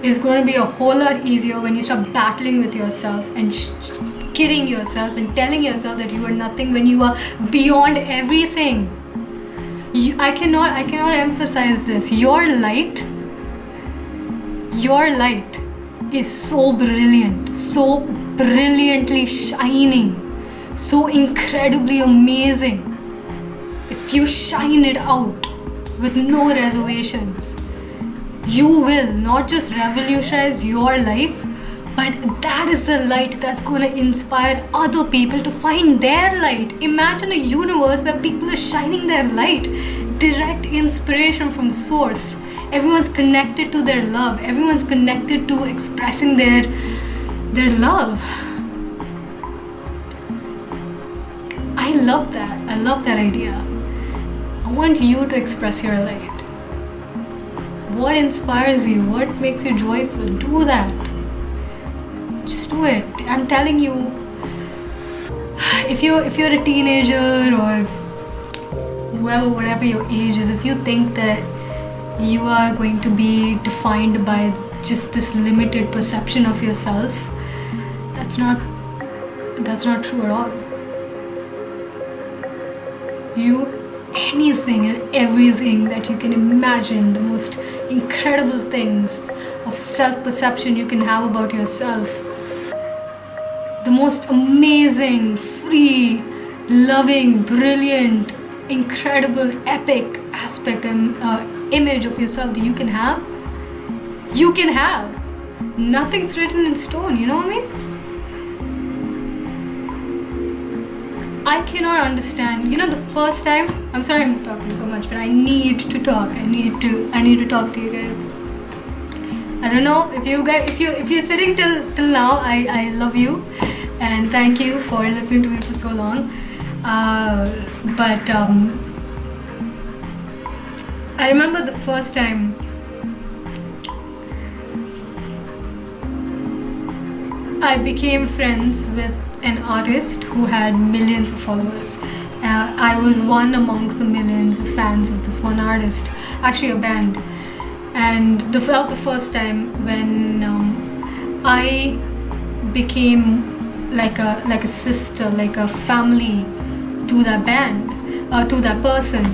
is going to be a whole lot easier when you stop battling with yourself and kidding yourself and telling yourself that you are nothing when you are beyond everything. I cannot emphasize this. Your light is so brilliant, so brilliantly shining, so incredibly amazing. If you shine it out with no reservations, you will not just revolutionize your life, but that is the light that's going to inspire other people to find their light. Imagine a universe where people are shining their light, direct inspiration from source. Everyone's connected to their love. Everyone's connected to expressing their love. I love that. I love that idea. I want you to express your light. What inspires you? What makes you joyful? Do that. Just do it. I'm telling you, if you're a teenager or whatever your age is, if you think that you are going to be defined by just this limited perception of yourself, that's not true at all. Anything and everything that you can imagine, the most incredible things of self-perception you can have about yourself, the most amazing, free, loving, brilliant, incredible, epic aspect and image of yourself that you can have. Nothing's written in stone, you know what I mean? I cannot understand. The first time, I'm sorry I'm talking so much, but I need to talk. I need to talk to you guys. I don't know if you're sitting till now, I love you and thank you for listening to me for so long. But I remember the first time I became friends with an artist who had millions of followers. I was one amongst the millions of fans of this one artist, actually a band. And that was the first time when I became like a sister, like a family to that band, to that person.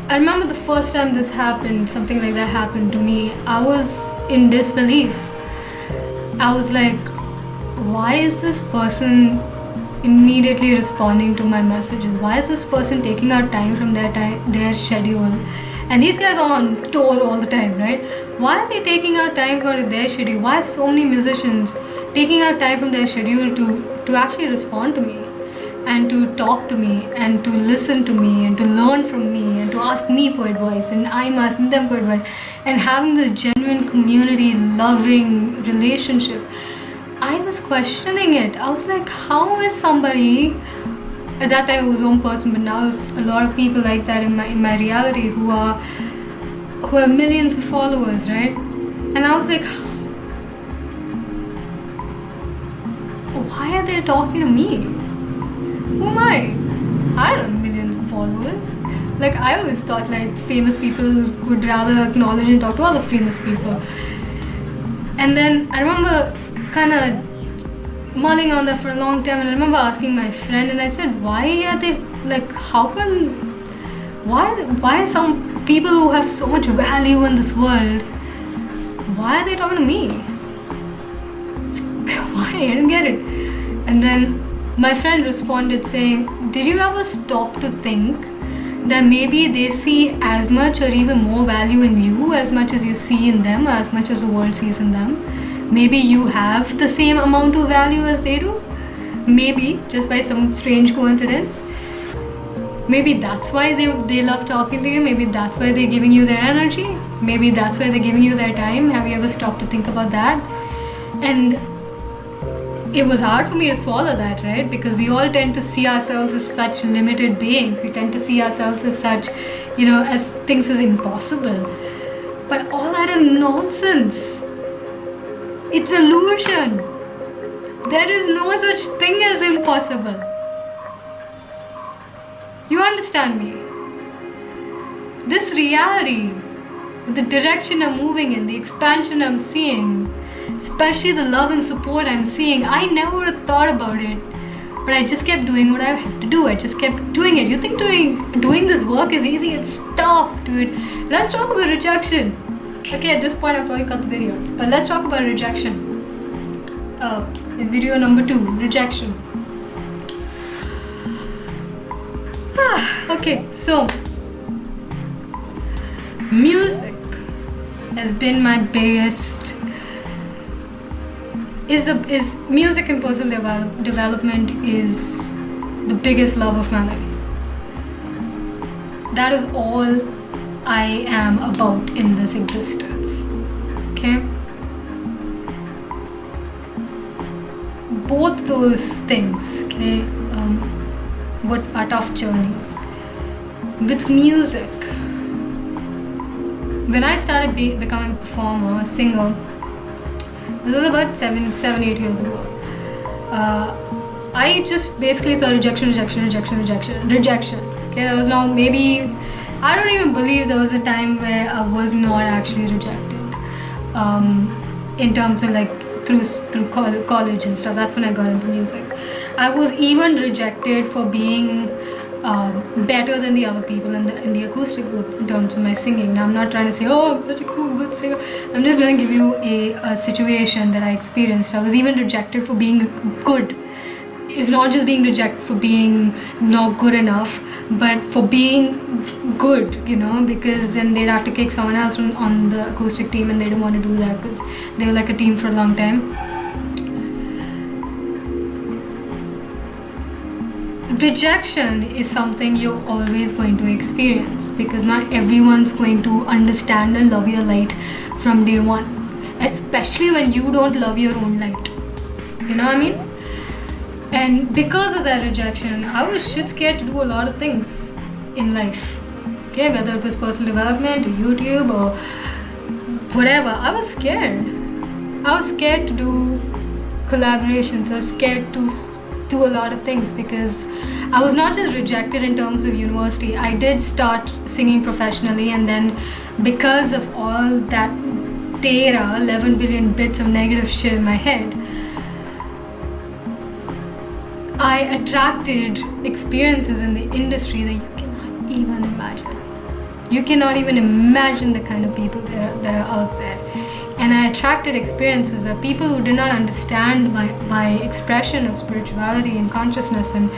I remember the first time this happened, something like that happened to me, I was in disbelief. I was like, why is this person immediately responding to my messages? Why is this person taking out time from their schedule? And these guys are on tour all the time, right? Why are they taking out time from their schedule? Why are so many musicians taking out time from their schedule to actually respond to me and to talk to me and to listen to me and to learn from me and to ask me for advice and I'm asking them for advice and having this genuine community loving relationship? I was questioning it. I was like, how is somebody, at that time it was one person, but now there's a lot of people like that in my reality who have millions of followers, right? And I was like, why are they talking to me? Who am I? I don't have millions of followers. Like, I always thought like famous people would rather acknowledge and talk to other famous people. And then I remember kind of mulling on that for a long time, and I remember asking my friend, and I said, why are they like, why some people who have so much value in this world, why are they talking to me? Why? I don't get it. And then my friend responded saying, did you ever stop to think that maybe they see as much or even more value in you as much as you see in them, as much as the world sees in them? Maybe you have the same amount of value as they do. Maybe, just by some strange coincidence. Maybe that's why they love talking to you. Maybe that's why they're giving you their energy. Maybe that's why they're giving you their time. Have you ever stopped to think about that? And it was hard for me to swallow that, right? Because we all tend to see ourselves as such limited beings. We tend to see ourselves as such, as things as impossible. But all that is nonsense. It's illusion. There is no such thing as impossible. You understand me? This reality with the direction I'm moving in, the expansion I'm seeing, especially the love and support I'm seeing. I never would have thought about it, but I just kept doing what I had to do. I just kept doing it. You think doing this work is easy? It's tough, dude. Let's talk about rejection. Okay, at this point I'll probably cut the video, but let's talk about rejection. Video number 2, rejection. Okay, so music has been my biggest. Is music and personal development is the biggest love of my life. That is all I am about in this existence. Okay. Both those things, okay, what are tough journeys. With music, when I started becoming a performer, a singer, this was about 7-8 years ago. I just basically saw rejection. Okay, there was now maybe, I don't even believe there was a time where I was not actually rejected. In terms of like through college and stuff. That's when I got into music. I was even rejected for being better than the other people in the acoustic group in terms of my singing. Now I'm not trying to say, oh, I'm such a cool good singer. I'm just going to give you a situation that I experienced. I was even rejected for being good. It's not just being rejected for being not good enough, but for being good, you know, because then they'd have to kick someone else on the acoustic team, and they didn't want to do that because they were like a team for a long time. Rejection is something you're always going to experience because not everyone's going to understand and love your light from day one, especially when you don't love your own light. You know what I mean? And because of that rejection, I was shit scared to do a lot of things in life. Okay, whether it was personal development or YouTube or whatever, I was scared. I was scared to do collaborations. I was scared to do a lot of things because I was not just rejected in terms of university. I did start singing professionally, and then because of all that data, 11 billion bits of negative shit in my head, I attracted experiences in the industry that you cannot even imagine. You cannot even imagine the kind of people that are out there. And I attracted experiences where people who did not understand my expression of spirituality and consciousness. And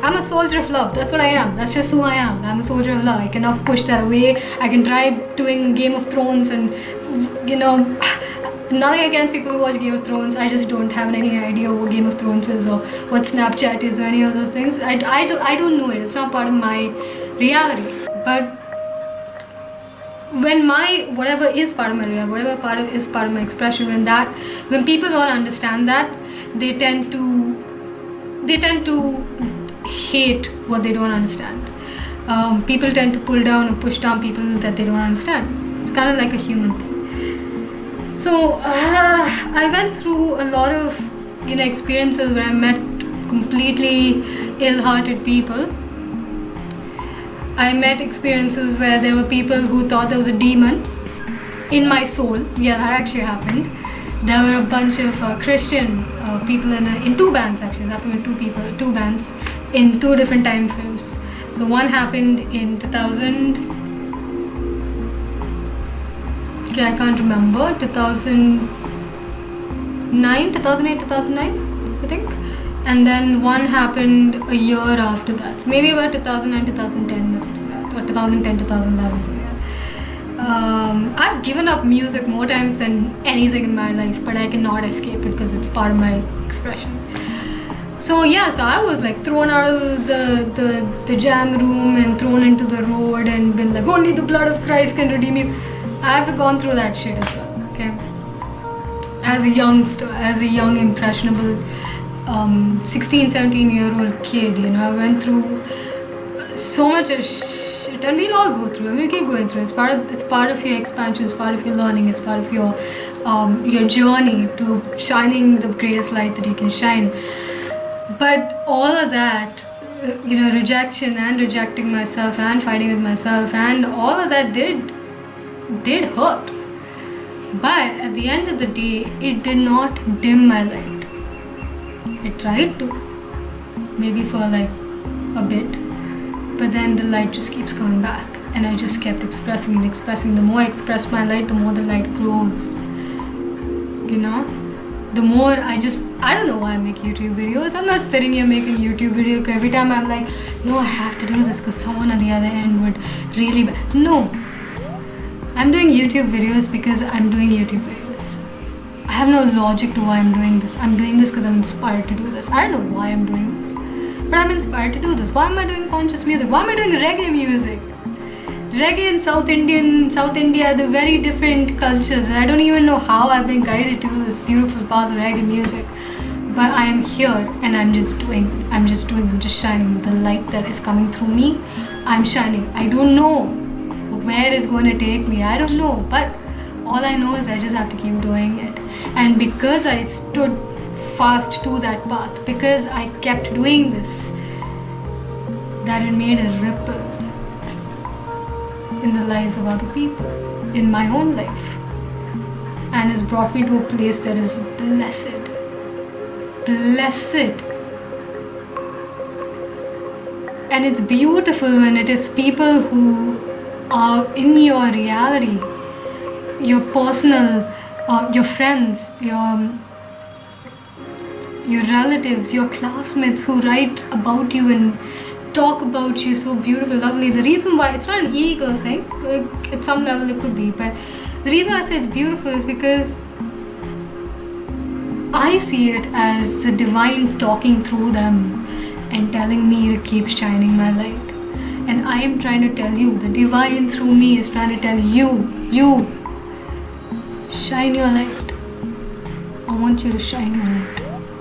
I'm a soldier of love. That's what I am. That's just who I am. I'm a soldier of love. I cannot push that away. I can try doing Game of Thrones and, you know, nothing against people who watch Game of Thrones. I just don't have any idea what Game of Thrones is or what Snapchat is or any of those things. I don't know it. It's not part of my reality. But when whatever is part of my reality, whatever is part of my expression, when people don't understand that, they tend to hate what they don't understand. People tend to pull down or push down people that they don't understand. It's kind of like a human thing. So I went through a lot of experiences where I met completely ill-hearted people. I met experiences where there were people who thought there was a demon in my soul. Yeah, that actually happened. There were a bunch of Christian people in two bands actually. It happened with two bands in two different time frames. So one happened in 2000. Okay, I can't remember. 2009, 2008, 2009, I think. And then one happened a year after that. So maybe about 2009, 2010 or something like that. Or 2010, 2011, something like that. I've given up music more times than anything in my life, but I cannot escape it because it's part of my expression. So yeah, so I was like thrown out of the jam room and thrown into the road and been like, only the blood of Christ can redeem you. I've gone through that shit as well, okay? As a youngster, as a young, impressionable 16, 17-year-old kid, I went through so much of shit, and we'll all go through it. We'll keep going through it. It's part of your expansion, it's part of your learning, it's part of your journey to shining the greatest light that you can shine. But all of that, rejection and rejecting myself and fighting with myself and all of that did did hurt. But at the end of the day, it did not dim my light. It tried to, maybe for like a bit, but then the light just keeps coming back, and I just kept expressing and expressing. The more I express my light, the more the light grows. You know? The more I don't know why I make YouTube videos. I'm not sitting here making YouTube video every time I'm like, no, I have to do this because someone on the other end would really. No. I'm doing YouTube videos because I'm doing YouTube videos. I have no logic to why I'm doing this. I'm doing this because I'm inspired to do this. I don't know why I'm doing this, but I'm inspired to do this. Why am I doing conscious music? Why am I doing reggae music? Reggae and South India, they're very different cultures. I don't even know how I've been guided to this beautiful path of reggae music. But I am here and I'm just doing. I'm just shining the light that is coming through me. I'm shining. I don't know where it's going to take me. I don't know. But all I know is I just have to keep doing it. And because I stood fast to that path, because I kept doing this, that it made a ripple in the lives of other people, in my own life, and has brought me to a place that is blessed. And it's beautiful when it is people who are in your reality, your personal, your friends, your relatives, your classmates who write about you and talk about you so beautiful, lovely. The reason why it's not an ego thing, like at some level it could be, but the reason I say it's beautiful is because I see it as the divine talking through them and telling me to keep shining my light. And I am trying to tell you, the divine through me is trying to tell you, shine your light. I want you to shine your light,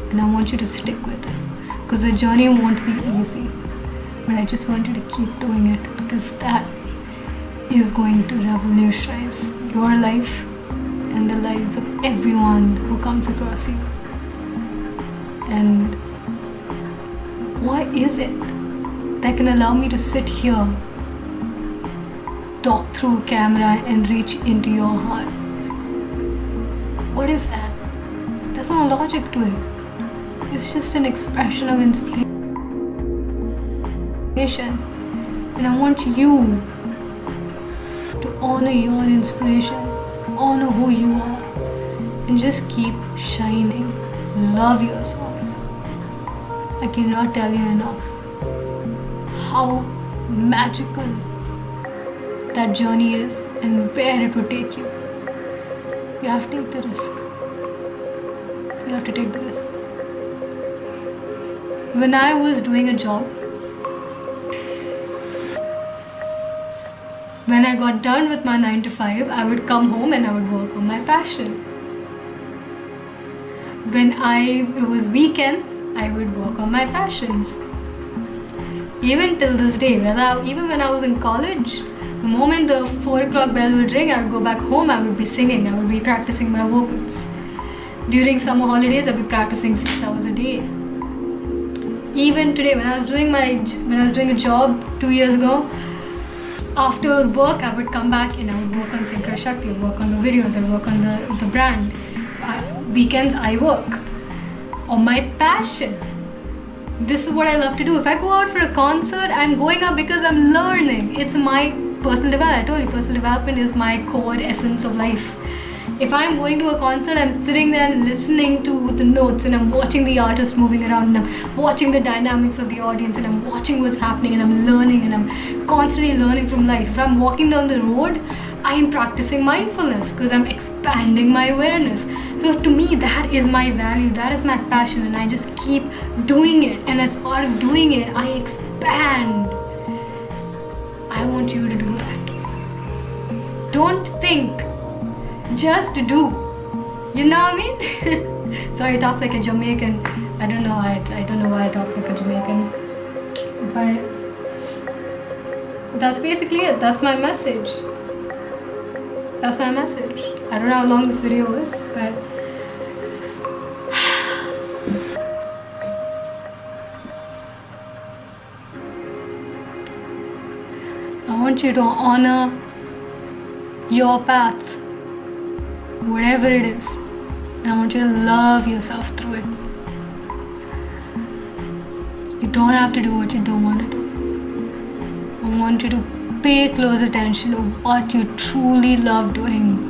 and I want you to stick with it, because the journey won't be easy. But I just want you to keep doing it, because that is going to revolutionize your life and the lives of everyone who comes across you. And what is it that can allow me to sit here, talk through a camera and reach into your heart? What is that? There's no logic to it. It's just an expression of inspiration. And I want you to honor your inspiration, honor who you are, and just keep shining. Love yourself. I cannot tell you enough how magical that journey is and where it will take you. You have to take the risk. You have to take the risk. When I was doing a job, when I got done with my 9 to 5, I would come home and I would work on my passion. When it was weekends, I would work on my passions. Even till this day, even when I was in college, the moment the 4 o'clock bell would ring, I would go back home, I would be singing, I would be practicing my vocals. During summer holidays, I'd be practicing 6 hours a day. Even today, when I was doing a job 2 years ago, after work, I would come back and I would work on Synchro Shakti, I would work on the videos, I would work on the brand. Weekends, I work on my passion. This is what I love to do. If I go out for a concert, I'm going out because I'm learning. It's my personal development. I told you, personal development is my core essence of life. If I'm going to a concert, I'm sitting there and listening to the notes, and I'm watching the artist moving around, and I'm watching the dynamics of the audience, and I'm watching what's happening, and I'm learning, and I'm constantly learning from life. If I'm walking down the road, I am practicing mindfulness because I'm expanding my awareness. So to me, that is my value, that is my passion, and I just keep doing it. And as part of doing it, I expand. I want you to do that. Don't think. Just do. You know what I mean? Sorry, I talk like a Jamaican. I don't know why I talk like a Jamaican. But that's basically it. That's my message. That's my message. I don't know how long this video is, but I want you to honor your path, whatever it is. And I want you to love yourself through it. You don't have to do what you don't want to do. I want you to pay close attention to what you truly love doing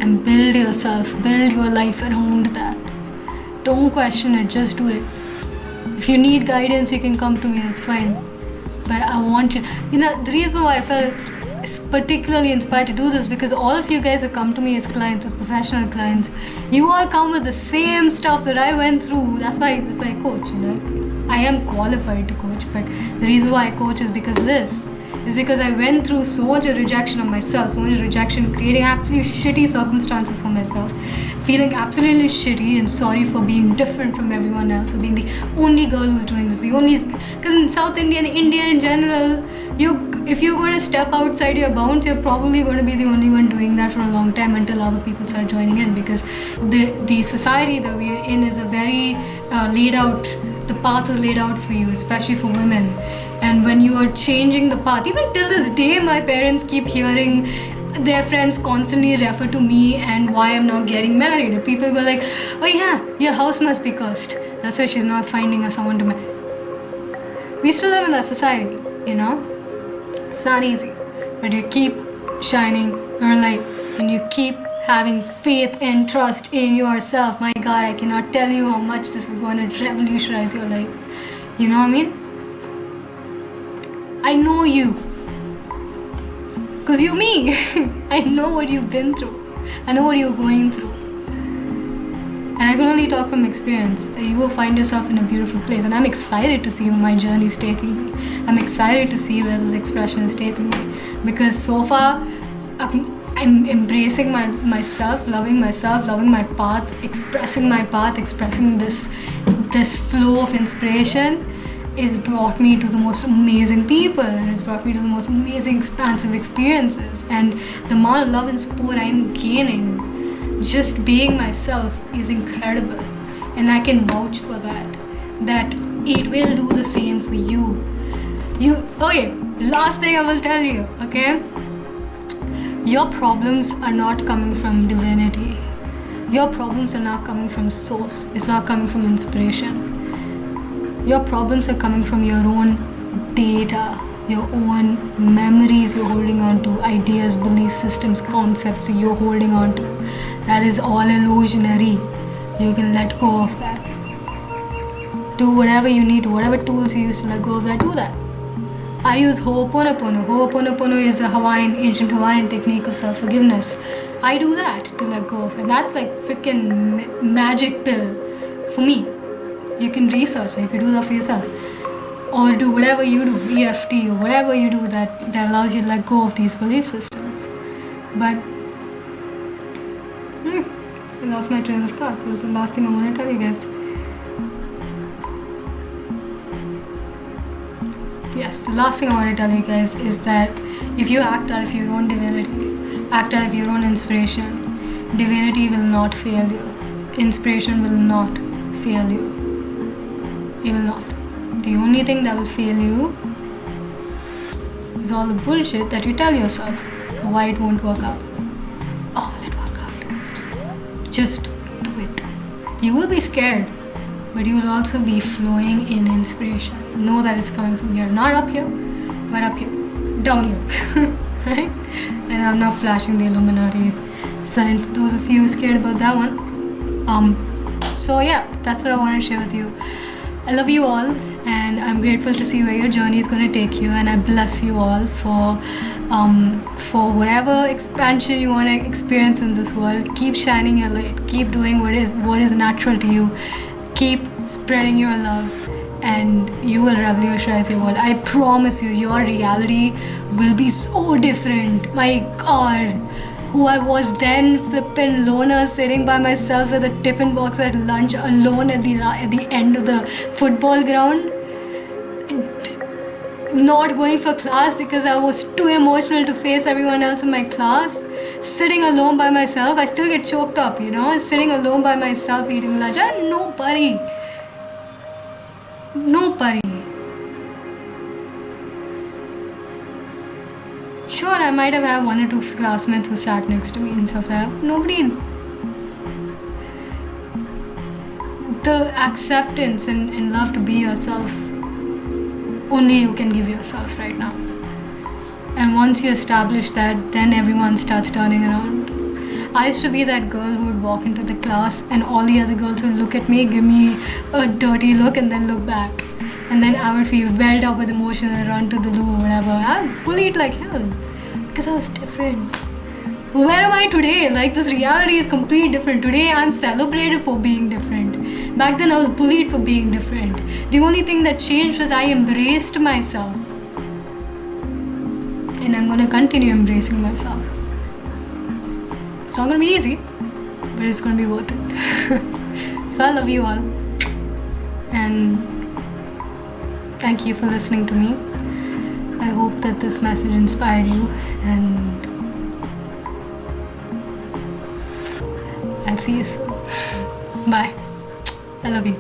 and build yourself, build your life around that. Don't question it, just do it. If you need guidance, you can come to me, that's fine. But I want you, the reason why I felt particularly inspired to do this, because all of you guys who come to me as clients, as professional clients, you all come with the same stuff that I went through. That's why I coach, I am qualified to coach, but the reason why I coach is because I went through so much rejection of myself, so much rejection, creating absolutely shitty circumstances for myself, feeling absolutely shitty and sorry for being different from everyone else, or being the only girl who's doing this, because in South India and India in general, if you're going to step outside your bounds, you're probably going to be the only one doing that for a long time until other people start joining in, because the society that we are in is a very laid out, the path is laid out for you, especially for women. And when you are changing the path, even till this day, my parents keep hearing their friends constantly refer to me and why I'm not getting married. And people go like, oh yeah, your house must be cursed. That's why she's not finding someone to marry. We still live in that society, It's not easy. But you keep shining your light and you keep having faith and trust in yourself. My God, I cannot tell you how much this is going to revolutionize your life. You know what I mean? I know you. Because you're me. I know what you've been through. I know what you're going through. And I can only talk from experience that you will find yourself in a beautiful place. And I'm excited to see where my journey is taking me. I'm excited to see where this expression is taking me. Because so far, I'm embracing myself, loving my path, expressing this flow of inspiration. It's brought me to the most amazing people, and it's brought me to the most amazing expansive experiences. And the amount of love and support I'm gaining just being myself is incredible. And I can vouch for that it will do the same for you. Okay, last thing I will tell you, okay? Your problems are not coming from divinity. Your problems are not coming from source. It's not coming from inspiration. Your problems are coming from your own data, your own memories you're holding on to, ideas, belief systems, concepts you're holding on to. That is all illusionary. You can let go of that. Do whatever you need to, whatever tools you use to let go of that, do that. I use Ho'oponopono. Ho'oponopono is a ancient Hawaiian technique of self-forgiveness. I do that to let go of it. That's like freaking magic pill for me. You can research it, you can do that for yourself. Or do whatever you do, EFT or whatever you do that allows you to let go of these belief systems. But I lost my train of thought. What was the last thing I want to tell you guys? Yes, the last thing I want to tell you guys is that if you act out of your own divinity, act out of your own inspiration, divinity will not fail you. Inspiration will not fail you. It will not. The only thing that will fail you is all the bullshit that you tell yourself why it won't work out. Oh, will it work out? Just do it. You will be scared, but you will also be flowing in inspiration. Know that it's coming from here, not up here, but up here, down here, right? And I'm not flashing the Illuminati sign for those of you who are scared about that one. So yeah, that's what I want to share with you. I love you all, and I'm grateful to see where your journey is going to take you, and I bless you all for whatever expansion you want to experience in this world. Keep shining your light. Keep doing what is natural to you. Keep spreading your love, and you will revolutionize your world. I promise you, your reality will be so different. My God. Who I was then, flippin' loner, sitting by myself with a tiffin box at lunch, alone at the end of the football ground, not going for class because I was too emotional to face everyone else in my class, sitting alone by myself. I still get choked up, sitting alone by myself eating lunch. I had nobody. Sure, I I might have had one or two classmates who sat next to me and stuff like that. Nobody. The acceptance and love to be yourself, only you can give yourself right now. And once you establish that, then everyone starts turning around. I used to be that girl who would walk into the class and all the other girls would look at me, give me a dirty look, and then look back. And then I would feel welled up with emotion and run to the loo or whatever. I bullied like hell because I was different. Where am I today? Like, this reality is completely different. Today I'm celebrated for being different. Back then I was bullied for being different. The only thing that changed was I embraced myself. And I'm gonna continue embracing myself. It's not gonna be easy, but it's gonna be worth it. So I love you all. And thank you for listening to me. I hope that this message inspired you, and I'll see you soon. Bye. I love you.